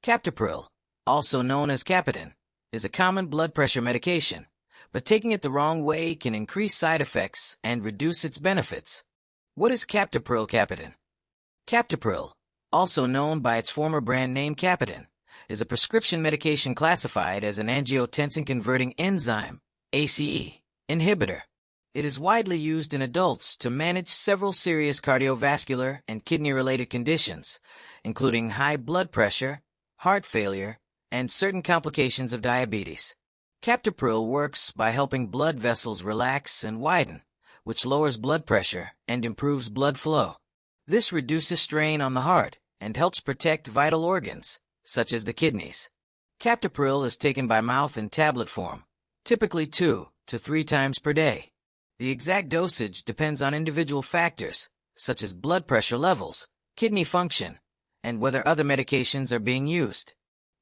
Captopril, also known as Capoten, is a common blood pressure medication, but taking it the wrong way can increase side effects and reduce its benefits. What is Captopril Capoten? Captopril, also known by its former brand name Capoten, is a prescription medication classified as an angiotensin-converting enzyme, ACE, inhibitor. It is widely used in adults to manage several serious cardiovascular and kidney-related conditions, including high blood pressure, heart failure, and certain complications of diabetes. Captopril works by helping blood vessels relax and widen, which lowers blood pressure and improves blood flow. This reduces strain on the heart and helps protect vital organs, such as the kidneys. Captopril is taken by mouth in tablet form, typically 2 to 3 times per day. The exact dosage depends on individual factors, such as blood pressure levels, kidney function, and whether other medications are being used.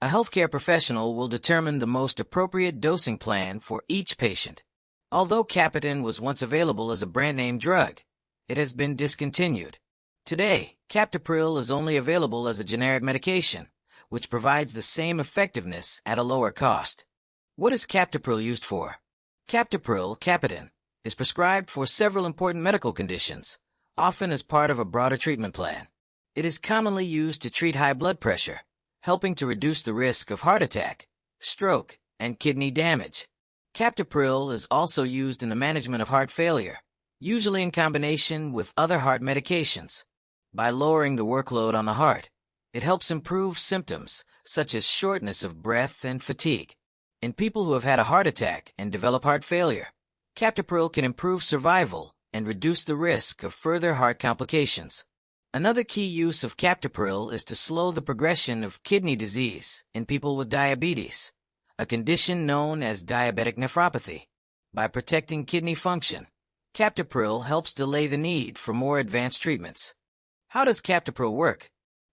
A healthcare professional will determine the most appropriate dosing plan for each patient. Although Capoten was once available as a brand-name drug, it has been discontinued. Today, Captopril is only available as a generic medication, which provides the same effectiveness at a lower cost. What is Captopril used for? Captopril, Capoten, is prescribed for several important medical conditions, often as part of a broader treatment plan. It is commonly used to treat high blood pressure, helping to reduce the risk of heart attack, stroke, and kidney damage. Captopril is also used in the management of heart failure, usually in combination with other heart medications. By lowering the workload on the heart, it helps improve symptoms such as shortness of breath and fatigue. In people who have had a heart attack and develop heart failure, Captopril can improve survival and reduce the risk of further heart complications. Another key use of Captopril is to slow the progression of kidney disease in people with diabetes, a condition known as diabetic nephropathy. By protecting kidney function, Captopril helps delay the need for more advanced treatments. How does Captopril work?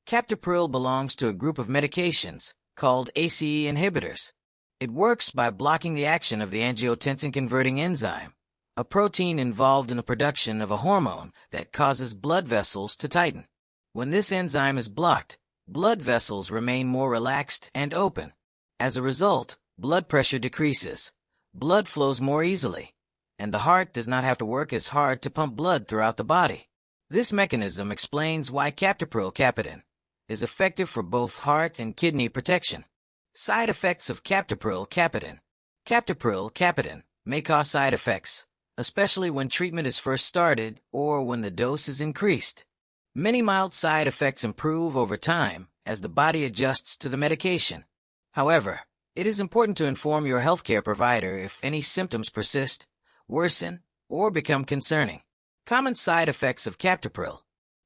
Captopril belongs to a group of medications called ACE inhibitors. It works by blocking the action of the angiotensin-converting enzyme, a protein involved in the production of a hormone that causes blood vessels to tighten. When this enzyme is blocked, blood vessels remain more relaxed and open. As a result, blood pressure decreases, blood flows more easily, and the heart does not have to work as hard to pump blood throughout the body. This mechanism explains why Captopril Capoten is effective for both heart and kidney protection. Side effects of Captopril Capoten. Captopril Capoten may cause side effects, especially when treatment is first started or when the dose is increased. Many mild side effects improve over time as the body adjusts to the medication. However, it is important to inform your healthcare provider if any symptoms persist, worsen, or become concerning. Common side effects of Captopril.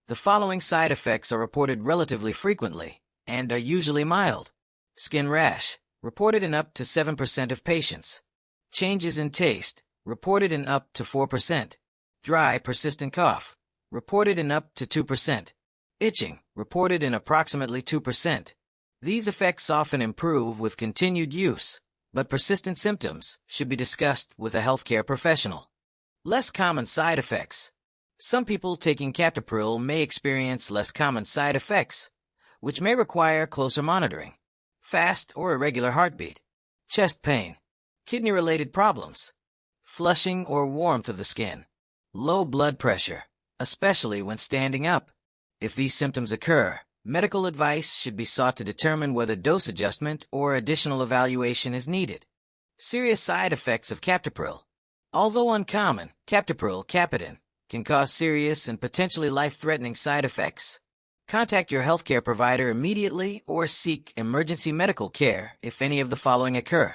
The following side effects are reported relatively frequently and are usually mild. Skin rash, reported in up to 7% of patients. Changes in taste, reported in up to 4%. Dry, persistent cough, reported in up to 2%. Itching, reported in approximately 2%. These effects often improve with continued use, but persistent symptoms should be discussed with a healthcare professional. Less common side effects. Some people taking Captopril may experience less common side effects, which may require closer monitoring. Fast or irregular heartbeat, chest pain, kidney-related problems, flushing or warmth of the skin, low blood pressure, especially when standing up. If these symptoms occur, medical advice should be sought to determine whether dose adjustment or additional evaluation is needed. Serious side effects of Captopril. Although uncommon, Captopril Capoten can cause serious and potentially life-threatening side effects. Contact your healthcare provider immediately or seek emergency medical care if any of the following occur.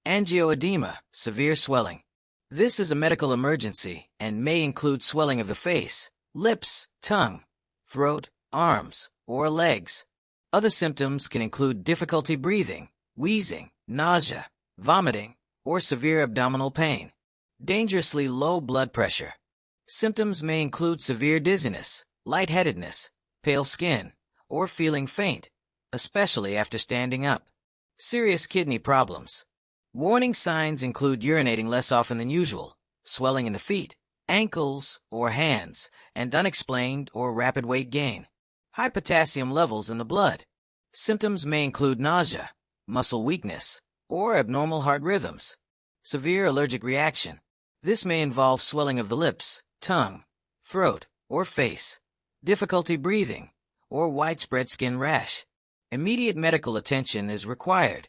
Angioedema, severe swelling. This is a medical emergency and may include swelling of the face, lips, tongue, throat, arms, or legs. Other symptoms can include difficulty breathing, wheezing, nausea, vomiting, or severe abdominal pain. Dangerously low blood pressure. Symptoms may include severe dizziness, lightheadedness, pale skin, or feeling faint, especially after standing up. Serious kidney problems. Warning signs include urinating less often than usual, swelling in the feet, ankles, or hands, and unexplained or rapid weight gain. High potassium levels in the blood. Symptoms may include nausea, muscle weakness, or abnormal heart rhythms. Severe allergic reaction. This may involve swelling of the lips, tongue, throat, or face, difficulty breathing, or widespread skin rash. Immediate medical attention is required.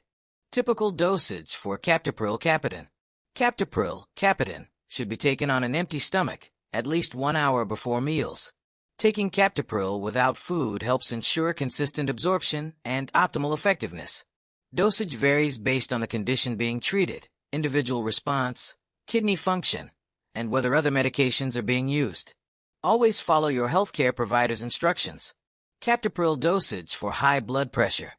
Typical dosage for Captopril Capoten. Captopril Capoten should be taken on an empty stomach, at least 1 hour before meals. Taking Captopril without food helps ensure consistent absorption and optimal effectiveness. Dosage varies based on the condition being treated, individual response, kidney function, and whether other medications are being used. Always follow your healthcare provider's instructions. Captopril dosage for high blood pressure.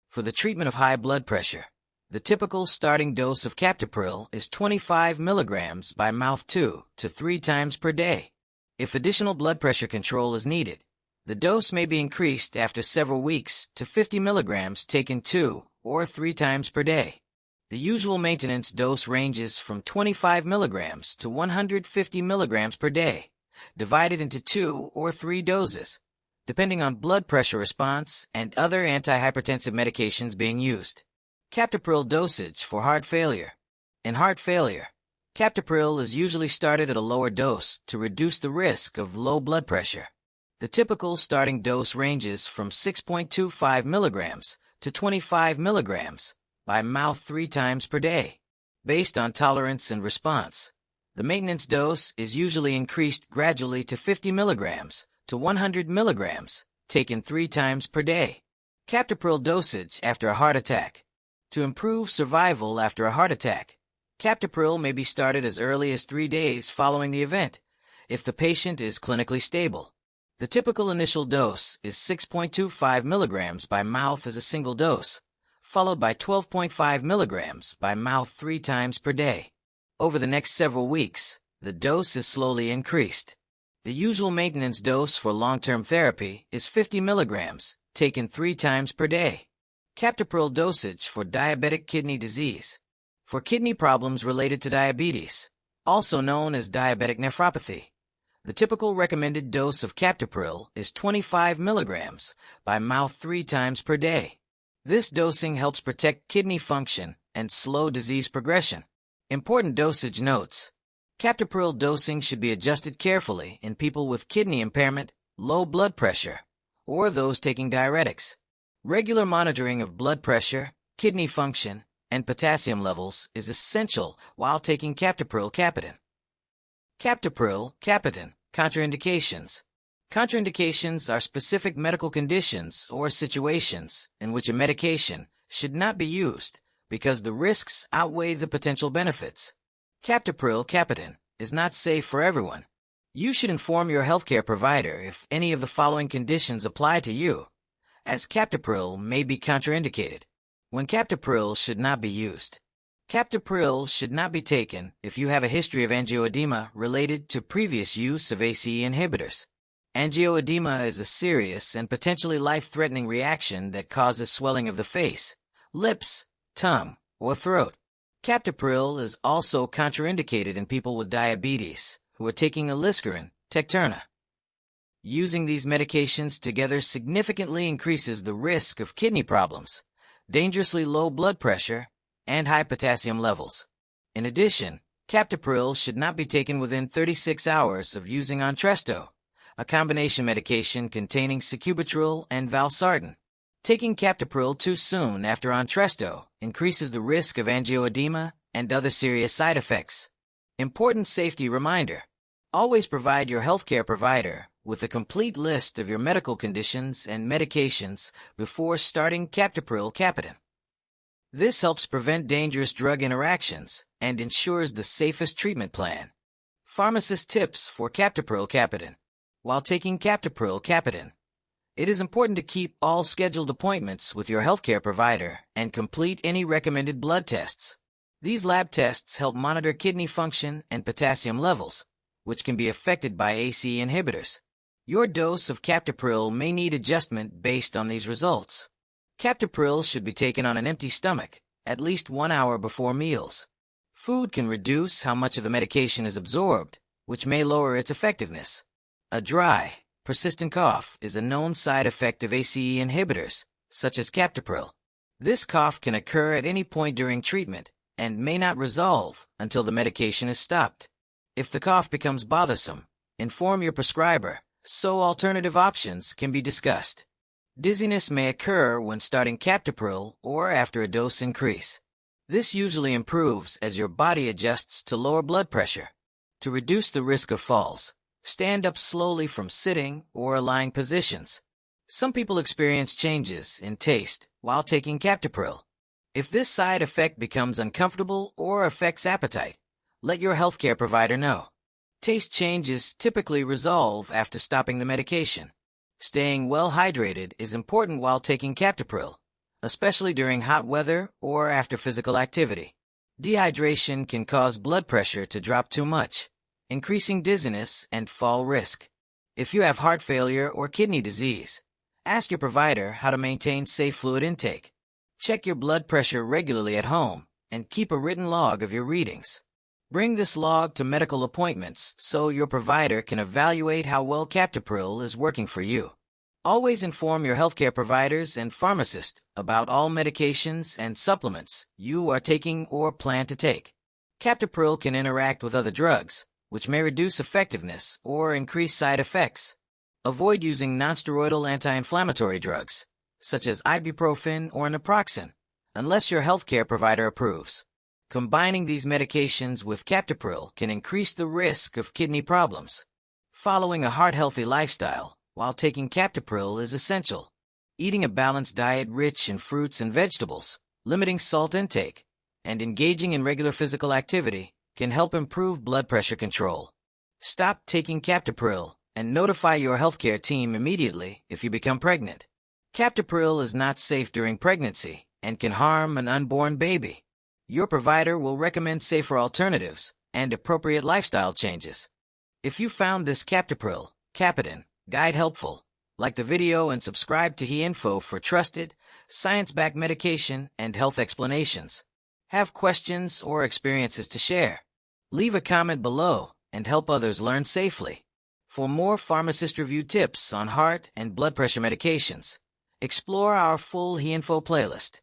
For the treatment of high blood pressure, the typical starting dose of Captopril is 25 milligrams by mouth 2 to 3 times per day. If additional blood pressure control is needed, the dose may be increased after several weeks to 50 milligrams taken 2 or 3 times per day. The usual maintenance dose ranges from 25 milligrams to 150 milligrams per day, divided into 2 or 3 doses, depending on blood pressure response and other antihypertensive medications being used. Captopril dosage for heart failure. In heart failure, Captopril is usually started at a lower dose to reduce the risk of low blood pressure. The typical starting dose ranges from 6.25 milligrams to 25 milligrams by mouth 3 times per day, based on tolerance and response. The maintenance dose is usually increased gradually to 50 milligrams to 100 milligrams, taken 3 times per day. Captopril dosage after a heart attack. To improve survival after a heart attack, Captopril may be started as early as 3 days following the event, if the patient is clinically stable. The typical initial dose is 6.25 milligrams by mouth as a single dose, followed by 12.5 milligrams by mouth 3 times per day. Over the next several weeks, the dose is slowly increased. The usual maintenance dose for long-term therapy is 50 milligrams, taken 3 times per day. Captopril dosage for diabetic kidney disease. For kidney problems related to diabetes, also known as diabetic nephropathy, the typical recommended dose of Captopril is 25 milligrams by mouth 3 times per day. This dosing helps protect kidney function and slow disease progression. Important dosage notes. Captopril dosing should be adjusted carefully in people with kidney impairment, low blood pressure, or those taking diuretics. Regular monitoring of blood pressure, kidney function, and potassium levels is essential while taking Captopril Capoten. Captopril Capoten. Contraindications. Contraindications are specific medical conditions or situations in which a medication should not be used because the risks outweigh the potential benefits. Captopril Capoten is not safe for everyone. You should inform your healthcare provider if any of the following conditions apply to you, as Captopril may be contraindicated. When Captopril should not be used. Captopril should not be taken if you have a history of angioedema related to previous use of ACE inhibitors. Angioedema is a serious and potentially life-threatening reaction that causes swelling of the face, lips, tongue, or throat. Captopril is also contraindicated in people with diabetes who are taking aliskiren, Tecturna. Using these medications together significantly increases the risk of kidney problems, dangerously low blood pressure, and high potassium levels. In addition, Captopril should not be taken within 36 hours of using Entresto, a combination medication containing sacubitril and valsartan. Taking Captopril too soon after Entresto increases the risk of angioedema and other serious side effects. Important safety reminder. Always provide your healthcare provider with a complete list of your medical conditions and medications before starting Captopril Capoten. This helps prevent dangerous drug interactions and ensures the safest treatment plan. Pharmacist tips for Captopril Capoten. While taking Captopril Capoten, it is important to keep all scheduled appointments with your healthcare provider and complete any recommended blood tests. These lab tests help monitor kidney function and potassium levels, which can be affected by ACE inhibitors. Your dose of Captopril may need adjustment based on these results. Captopril should be taken on an empty stomach, at least 1 hour before meals. Food can reduce how much of the medication is absorbed, which may lower its effectiveness. A dry, persistent cough is a known side effect of ACE inhibitors, such as Captopril. This cough can occur at any point during treatment and may not resolve until the medication is stopped. If the cough becomes bothersome, inform your prescriber so alternative options can be discussed. Dizziness may occur when starting Captopril or after a dose increase. This usually improves as your body adjusts to lower blood pressure. To reduce the risk of falls, stand up slowly from sitting or lying positions. Some people experience changes in taste while taking Captopril. If this side effect becomes uncomfortable or affects appetite, let your healthcare provider know. Taste changes typically resolve after stopping the medication. Staying well hydrated is important while taking Captopril, especially during hot weather or after physical activity. Dehydration can cause blood pressure to drop too much, increasing dizziness and fall risk. If you have heart failure or kidney disease, ask your provider how to maintain safe fluid intake. Check your blood pressure regularly at home and keep a written log of your readings. Bring this log to medical appointments so your provider can evaluate how well Captopril is working for you. Always inform your healthcare providers and pharmacists about all medications and supplements you are taking or plan to take. Captopril can interact with other drugs, which may reduce effectiveness or increase side effects. Avoid using nonsteroidal anti-inflammatory drugs, such as ibuprofen or naproxen, unless your healthcare provider approves. Combining these medications with Captopril can increase the risk of kidney problems. Following a heart-healthy lifestyle while taking Captopril is essential. Eating a balanced diet rich in fruits and vegetables, limiting salt intake, and engaging in regular physical activity can help improve blood pressure control. Stop taking Captopril and notify your healthcare team immediately if you become pregnant. Captopril is not safe during pregnancy and can harm an unborn baby. Your provider will recommend safer alternatives and appropriate lifestyle changes. If you found this Captopril, Capoten, guide helpful, like the video and subscribe to HeInfo for trusted, science-backed medication and health explanations. Have questions or experiences to share? Leave a comment below and help others learn safely. For more pharmacist-reviewed tips on heart and blood pressure medications, explore our full HeInfo playlist.